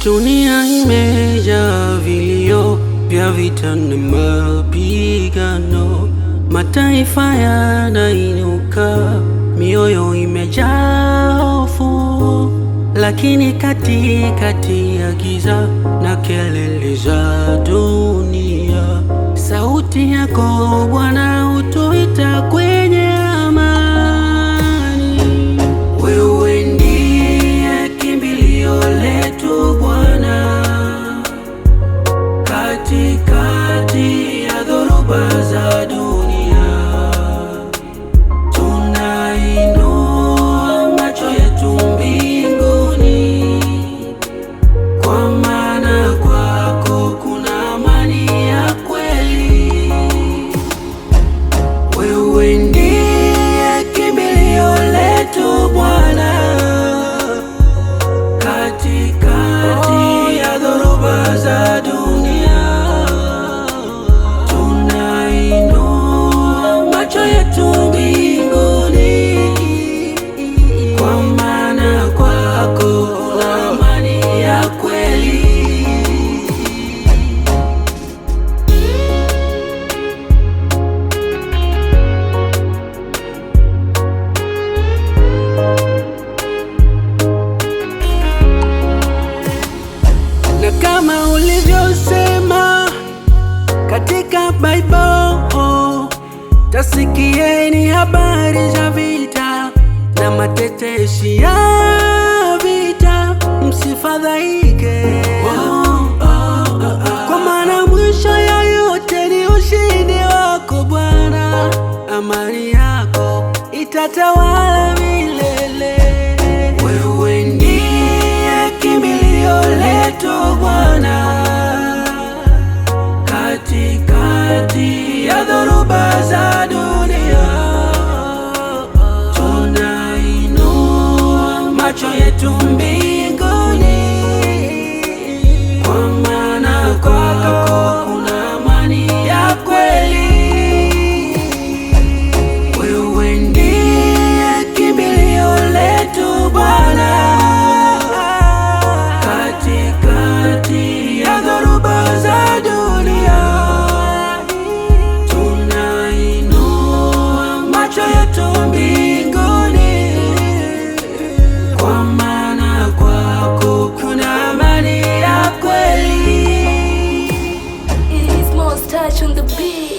Dunia imejaa vilio vya vita na mapigano, mataifa yanainuka, mioyo imejaa hofu. Lakini katikati ya giza na kelele za dunia, sauti yako Bwana hutuita kwenye amani. Wewe ndiye kimbilio letu Bwana, katikati ya dhoruba za dunia. Tunainua macho yetu mbinguni, kwa maana kwako kuna amani ya kweli. Wewe ndiye kimbilio letu Bwana, katikati ya dhoruba za dunia. Tunainua macho yetu mbinguni, kwa maana kwako kuna amani ya kweli. Na kama ulivyosema katika Bible, tasikieni habari za vita na matetesi ya vita, msifadhaike, kwa maana mwisho ya yote ni ushindi wako Bwana. Amani yako itatawala milele. Wewe ndiye kimbilio letu Bwana, katikati ya dhoruba za dunia. Tunainua macho yetu mbinguni, kwa maana kwako kuna amani ya kweli. Wewe ndiye kimbilio letu Bwana, katikati ya dhoruba za dunia. Tunainua macho yetu mbinguni, kwa maana kwako kuna amani ya kweli. It is Most Touch on the beat.